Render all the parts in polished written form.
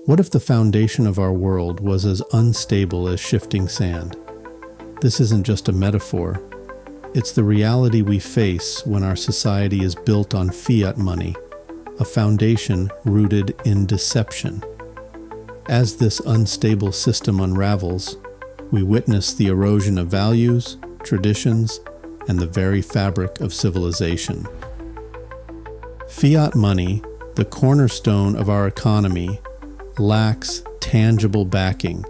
What if the foundation of our world was as unstable as shifting sand? This isn't just a metaphor. It's the reality we face when our society is built on fiat money, a foundation rooted in deception. As this unstable system unravels, we witness the erosion of values, traditions, and the very fabric of civilization. Fiat money, the cornerstone of our economy, lacks tangible backing.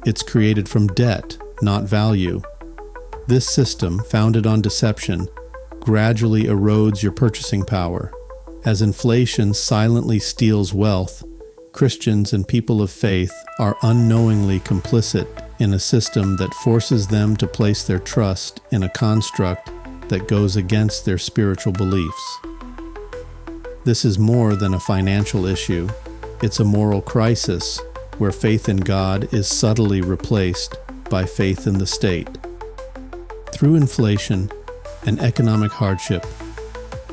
It's created from debt, not value. This system, founded on deception, gradually erodes your purchasing power. As inflation silently steals wealth, Christians and people of faith are unknowingly complicit in a system that forces them to place their trust in a construct that goes against their spiritual beliefs. This is more than a financial issue. It's a moral crisis where faith in God is subtly replaced by faith in the state. Through inflation and economic hardship,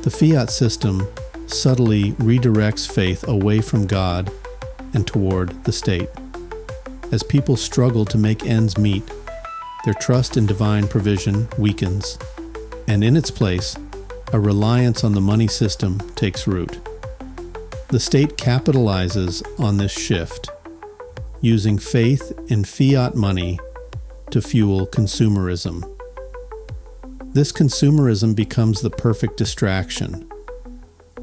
the fiat system subtly redirects faith away from God and toward the state. As people struggle to make ends meet, their trust in divine provision weakens, and in its place, a reliance on the money system takes root. The state capitalizes on this shift, using faith in fiat money to fuel consumerism. This consumerism becomes the perfect distraction,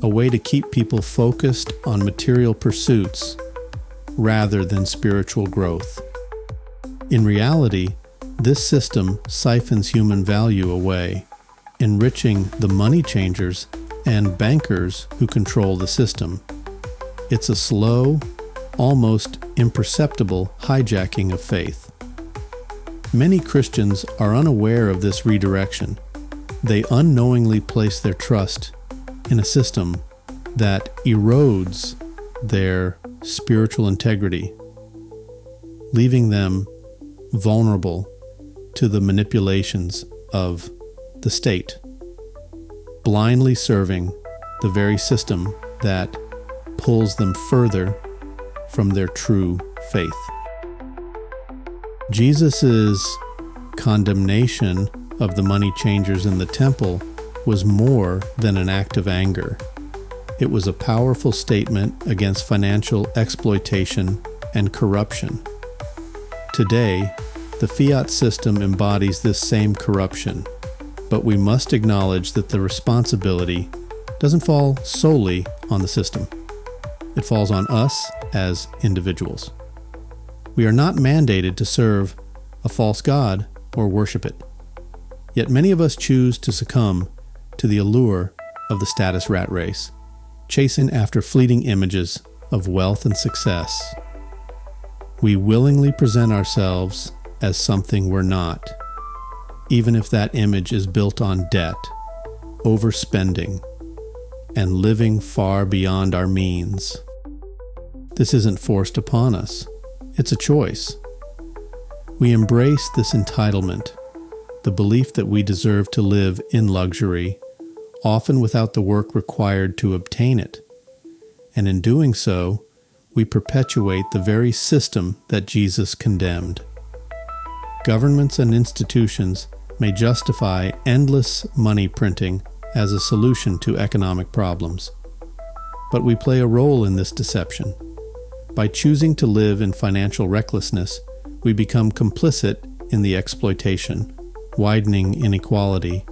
a way to keep people focused on material pursuits rather than spiritual growth. In reality, this system siphons human value away, enriching the money changers and bankers who control the system. It's a slow, almost imperceptible hijacking of faith. Many Christians are unaware of this redirection. They unknowingly place their trust in a system that erodes their spiritual integrity, leaving them vulnerable to the manipulations of the state, blindly serving the very system that pulls them further from their true faith. Jesus' condemnation of the money changers in the temple was more than an act of anger. It was a powerful statement against financial exploitation and corruption. Today, the fiat system embodies this same corruption, but we must acknowledge that the responsibility doesn't fall solely on the system. It falls on us as individuals. We are not mandated to serve a false god or worship it. Yet many of us choose to succumb to the allure of the status rat race, chasing after fleeting images of wealth and success. We willingly present ourselves as something we're not, even if that image is built on debt, overspending, and living far beyond our means. This isn't forced upon us. It's a choice. We embrace this entitlement, the belief that we deserve to live in luxury, often without the work required to obtain it. And in doing so, we perpetuate the very system that Jesus condemned. Governments and institutions may justify endless money printing as a solution to economic problems. But we play a role in this deception. By choosing to live in financial recklessness, we become complicit in the exploitation, widening inequality,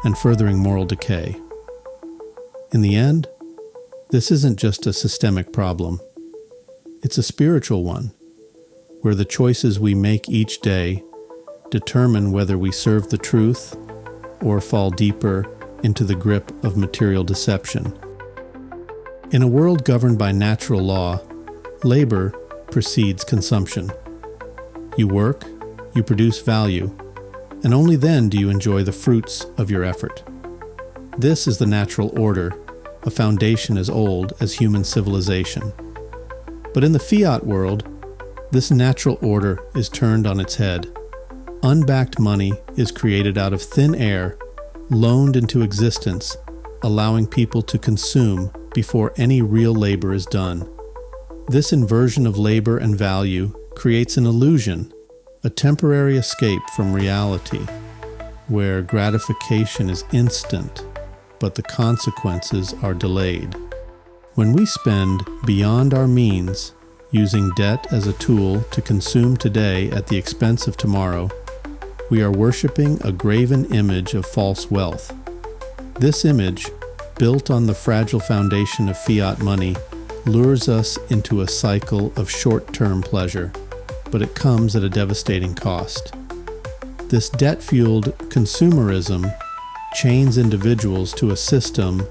and furthering moral decay. In the end, this isn't just a systemic problem. It's a spiritual one, where the choices we make each day determine whether we serve the truth or fall deeper into the grip of material deception. In a world governed by natural law, labor precedes consumption. You work, you produce value, and only then do you enjoy the fruits of your effort. This is the natural order, a foundation as old as human civilization. But in the fiat world, this natural order is turned on its head. Unbacked money is created out of thin air, loaned into existence, allowing people to consume before any real labor is done. This inversion of labor and value creates an illusion, a temporary escape from reality, where gratification is instant, but the consequences are delayed. When we spend beyond our means, using debt as a tool to consume today at the expense of tomorrow, we are worshiping a graven image of false wealth. This image, built on the fragile foundation of fiat money, lures us into a cycle of short-term pleasure, but it comes at a devastating cost. This debt-fueled consumerism chains individuals to a system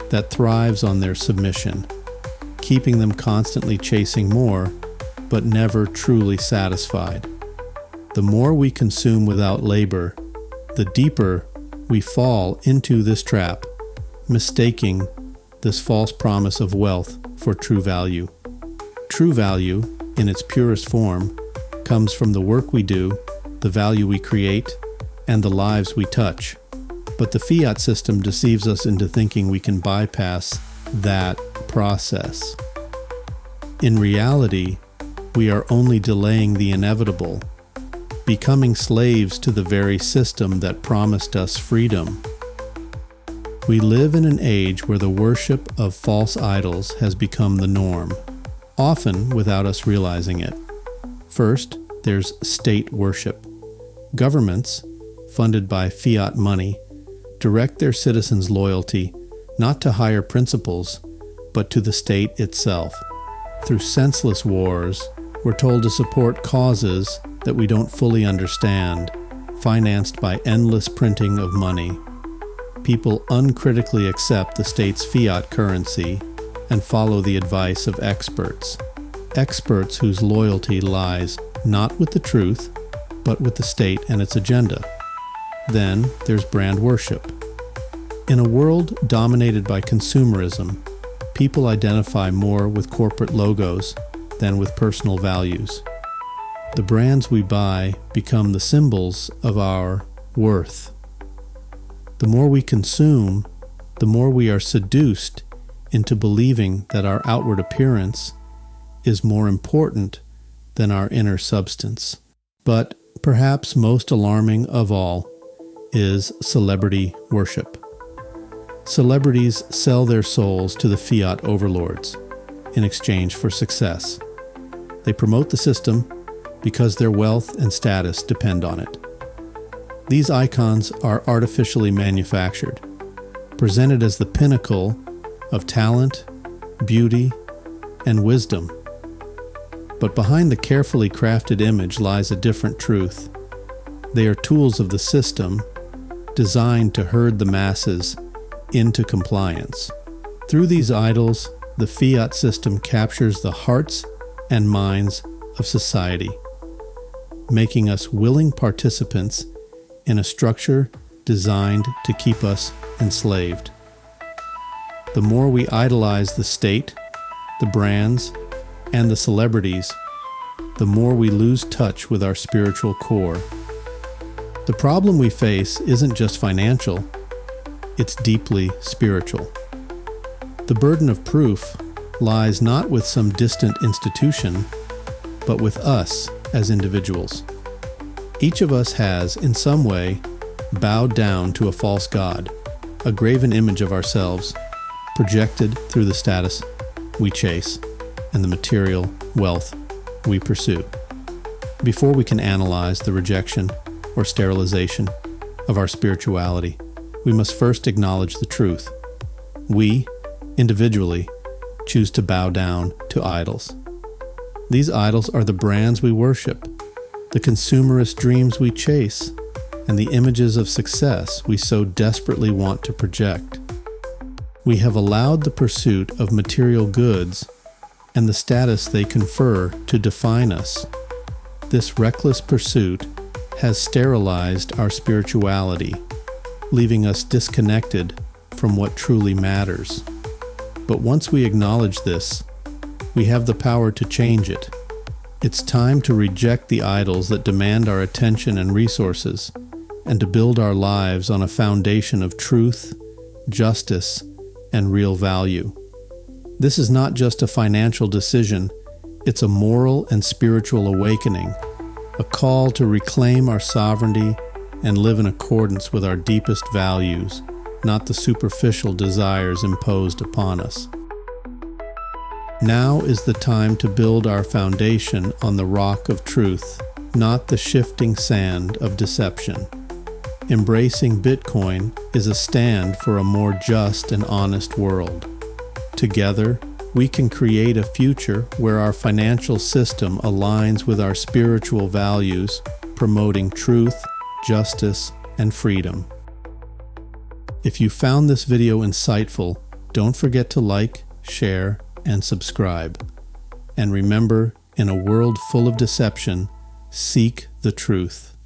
that thrives on their submission, keeping them constantly chasing more, but never truly satisfied. The more we consume without labor, the deeper we fall into this trap, mistaking this false promise of wealth for true value. True value, in its purest form, comes from the work we do, the value we create, and the lives we touch. But the fiat system deceives us into thinking we can bypass that process. In reality, we are only delaying the inevitable, becoming slaves to the very system that promised us freedom. We live in an age where the worship of false idols has become the norm, often without us realizing it. First, there's state worship. Governments, funded by fiat money, direct their citizens' loyalty not to higher principles, but to the state itself. Through senseless wars, we're told to support causes that we don't fully understand, financed by endless printing of money. People uncritically accept the state's fiat currency and follow the advice of experts. Experts whose loyalty lies not with the truth, but with the state and its agenda. Then there's brand worship. In a world dominated by consumerism, people identify more with corporate logos than with personal values. The brands we buy become the symbols of our worth. The more we consume, the more we are seduced into believing that our outward appearance is more important than our inner substance. But perhaps most alarming of all is celebrity worship. Celebrities sell their souls to the fiat overlords in exchange for success. They promote the system because their wealth and status depend on it. These icons are artificially manufactured, presented as the pinnacle of talent, beauty, and wisdom. But behind the carefully crafted image lies a different truth. They are tools of the system designed to herd the masses into compliance. Through these idols, the fiat system captures the hearts and minds of society, making us willing participants in a structure designed to keep us enslaved. The more we idolize the state, the brands, and the celebrities, the more we lose touch with our spiritual core. The problem we face isn't just financial, it's deeply spiritual. The burden of proof lies not with some distant institution, but with us as individuals. Each of us has, in some way, bowed down to a false god, a graven image of ourselves, projected through the status we chase and the material wealth we pursue. Before we can analyze the rejection or sterilization of our spirituality, we must first acknowledge the truth. We, individually, choose to bow down to idols. These idols are the brands we worship, the consumerist dreams we chase, and the images of success we so desperately want to project. We have allowed the pursuit of material goods and the status they confer to define us. This reckless pursuit has sterilized our spirituality, leaving us disconnected from what truly matters. But once we acknowledge this, we have the power to change it. It's time to reject the idols that demand our attention and resources, and to build our lives on a foundation of truth, justice, and real value. This is not just a financial decision, it's a moral and spiritual awakening, a call to reclaim our sovereignty and live in accordance with our deepest values, not the superficial desires imposed upon us. Now is the time to build our foundation on the rock of truth, not the shifting sand of deception. Embracing Bitcoin is a stand for a more just and honest world. Together, we can create a future where our financial system aligns with our spiritual values, promoting truth, justice, and freedom. If you found this video insightful, don't forget to like, share, and subscribe. And remember, in a world full of deception, seek the truth.